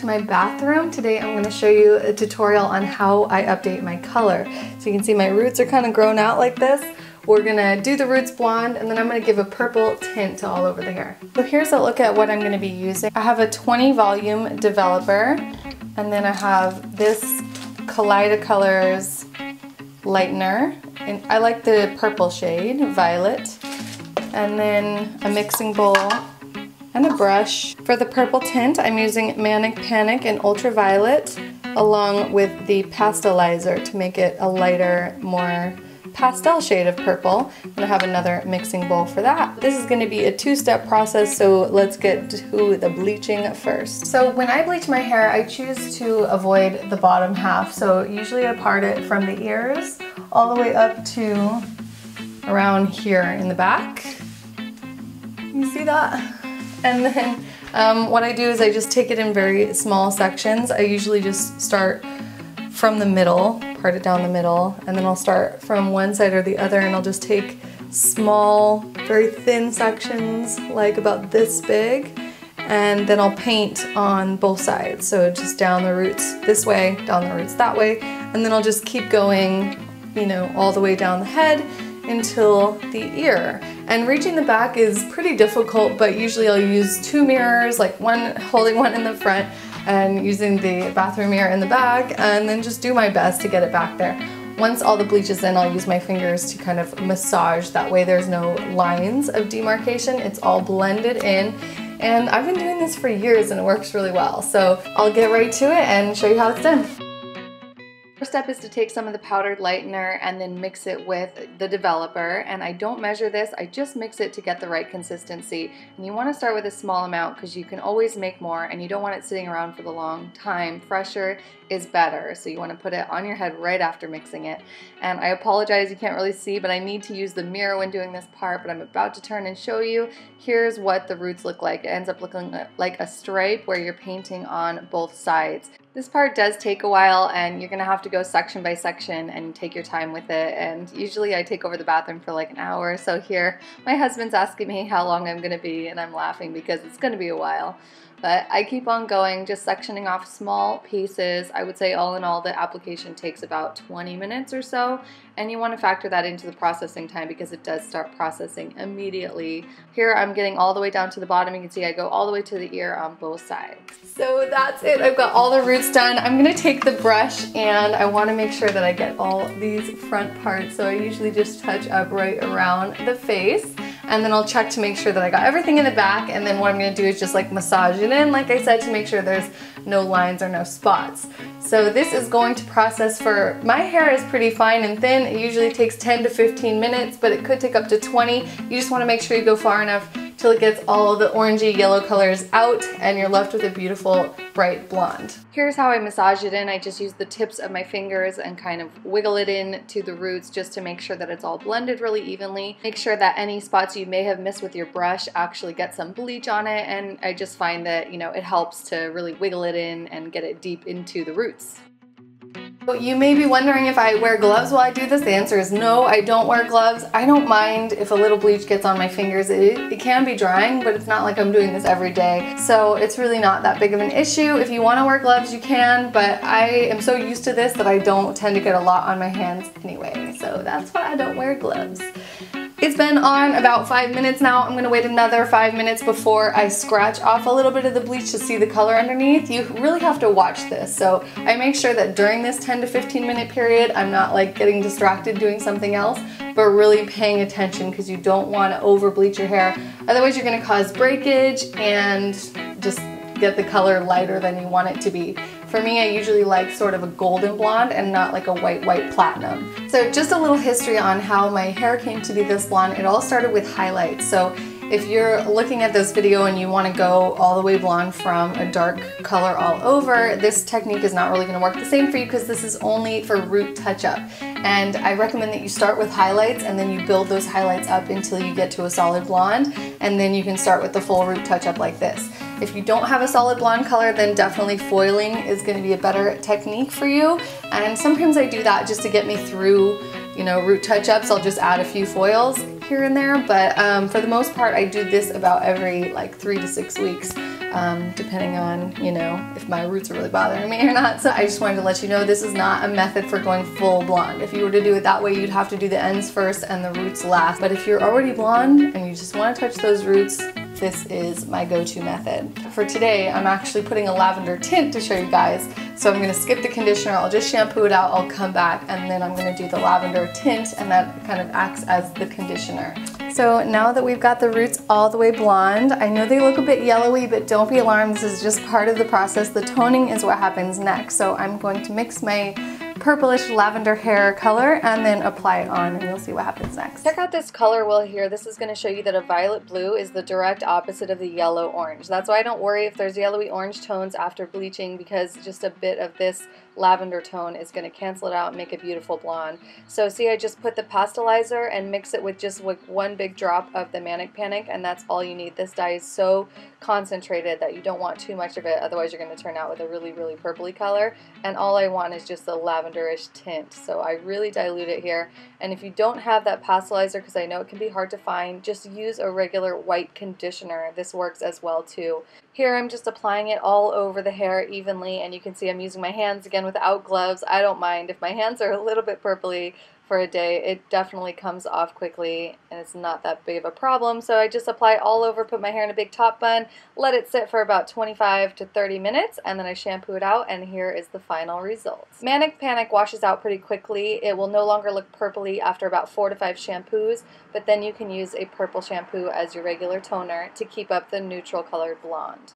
my bathroom. Today I'm going to show you a tutorial on how I update my color. So you can see my roots are kind of grown out like this. We're going to do the roots blonde, and then I'm going to give a purple tint to all over the hair. So here's a look at what I'm going to be using. I have a 20 volume developer, and then I have this Kaleidocolors lightener, and I like the purple shade, violet, and then a mixing bowl and a brush. For the purple tint, I'm using Manic Panic in Ultraviolet along with the Pastelizer to make it a lighter, more pastel shade of purple. And I have another mixing bowl for that. This is going to be a two-step process, so let's get to the bleaching first. So when I bleach my hair, I choose to avoid the bottom half. So usually I part it from the ears all the way up to around here in the back. You see that? And then what I do is I just take it in very small sections. I usually just start from the middle, part it down the middle, and then I'll start from one side or the other, and I'll just take small, very thin sections, like about this big, and then I'll paint on both sides. So just down the roots this way, down the roots that way, and then I'll just keep going, you know, all the way down the head until the ear. And reaching the back is pretty difficult, but usually I'll use two mirrors, like one holding one in the front and using the bathroom mirror in the back, and then just do my best to get it back there. Once all the bleach is in, I'll use my fingers to kind of massage. That way there's no lines of demarcation. It's all blended in. And I've been doing this for years and it works really well. So I'll get right to it and show you how it's done. First step is to take some of the powdered lightener and then mix it with the developer, and I don't measure this, I just mix it to get the right consistency. And you want to start with a small amount because you can always make more and you don't want it sitting around for the long time. Fresher is better, so you want to put it on your head right after mixing it. And I apologize, you can't really see, but I need to use the mirror when doing this part, but I'm about to turn and show you. Here's what the roots look like. It ends up looking like a stripe where you're painting on both sides. This part does take a while, and you're going to have to go section by section and take your time with it, and usually I take over the bathroom for like an hour. So here my husband's asking me how long I'm going to be, and I'm laughing because it's going to be a while. But I keep on going, just sectioning off small pieces. I would say all in all the application takes about 20 minutes or so, and you want to factor that into the processing time because it does start processing immediately. Here I'm getting all the way down to the bottom. You can see I go all the way to the ear on both sides. So that's it. I've got all the roots done. I'm going to take the brush and I want to make sure that I get all these front parts. So I usually just touch up right around the face, and then I'll check to make sure that I got everything in the back, and then what I'm going to do is just like massage it in, like I said, to make sure there's no lines or no spots. So this is going to process for, my hair is pretty fine and thin. It usually takes 10 to 15 minutes, but it could take up to 20. You just want to make sure you go far enough till it gets all the orangey yellow colors out and you're left with a beautiful bright blonde. Here's how I massage it in. I just use the tips of my fingers and kind of wiggle it in to the roots just to make sure that it's all blended really evenly. Make sure that any spots you may have missed with your brush actually get some bleach on it, and I just find that, you know, it helps to really wiggle it in and get it deep into the roots. You may be wondering if I wear gloves while I do this. The answer is no, I don't wear gloves. I don't mind if a little bleach gets on my fingers. It can be drying, but it's not like I'm doing this every day. So it's really not that big of an issue. If you want to wear gloves, you can, but I am so used to this that I don't tend to get a lot on my hands anyway. So that's why I don't wear gloves. It's been on about 5 minutes now. I'm gonna wait another 5 minutes before I scratch off a little bit of the bleach to see the color underneath. You really have to watch this. So I make sure that during this 10 to 15 minute period, I'm not like getting distracted doing something else, but really paying attention because you don't want to over bleach your hair. Otherwise you're gonna cause breakage and just get the color lighter than you want it to be. For me, I usually like sort of a golden blonde and not like a white platinum. So just a little history on how my hair came to be this blonde. It all started with highlights. So if you're looking at this video and you want to go all the way blonde from a dark color all over, this technique is not really going to work the same for you because this is only for root touch-up. And I recommend that you start with highlights and then you build those highlights up until you get to a solid blonde, and then you can start with the full root touch-up like this. If you don't have a solid blonde color, then definitely foiling is going to be a better technique for you. And sometimes I do that just to get me through, you know, root touch-ups. I'll just add a few foils. here and there, but for the most part I do this about every like 3 to 6 weeks, depending on, you know, if my roots are really bothering me or not. So I just wanted to let you know this is not a method for going full blonde. If you were to do it that way, you'd have to do the ends first and the roots last. But if you're already blonde and you just want to touch those roots, this is my go-to method. For today, I'm actually putting a lavender tint to show you guys. So I'm gonna skip the conditioner, I'll just shampoo it out, I'll come back, and then I'm gonna do the lavender tint, and that kind of acts as the conditioner. So now that we've got the roots all the way blonde, I know they look a bit yellowy, but don't be alarmed, this is just part of the process. The toning is what happens next. So I'm going to mix my purplish lavender hair color and then apply it on, and you'll see what happens next. Check out this color wheel here. This is going to show you that a violet blue is the direct opposite of the yellow orange. That's why I don't worry if there's yellowy orange tones after bleaching, because just a bit of this lavender tone is going to cancel it out and make a beautiful blonde. So see, I just put the pastelizer and mix it with just like one big drop of the Manic Panic, and that's all you need. This dye is so concentrated that you don't want too much of it, otherwise you're going to turn out with a really, really purpley color, and all I want is just the lavenderish tint. So I really dilute it here, and if you don't have that pastelizer, because I know it can be hard to find, just use a regular white conditioner. This works as well too. Here I'm just applying it all over the hair evenly, and you can see I'm using my hands again without gloves. I don't mind if my hands are a little bit purpley for a day. It definitely comes off quickly and it's not that big of a problem. So I just apply all over, put my hair in a big top bun, let it sit for about 25 to 30 minutes, and then I shampoo it out, and here is the final results. Manic Panic washes out pretty quickly. It will no longer look purpley after about 4 to 5 shampoos, but then you can use a purple shampoo as your regular toner to keep up the neutral colored blonde.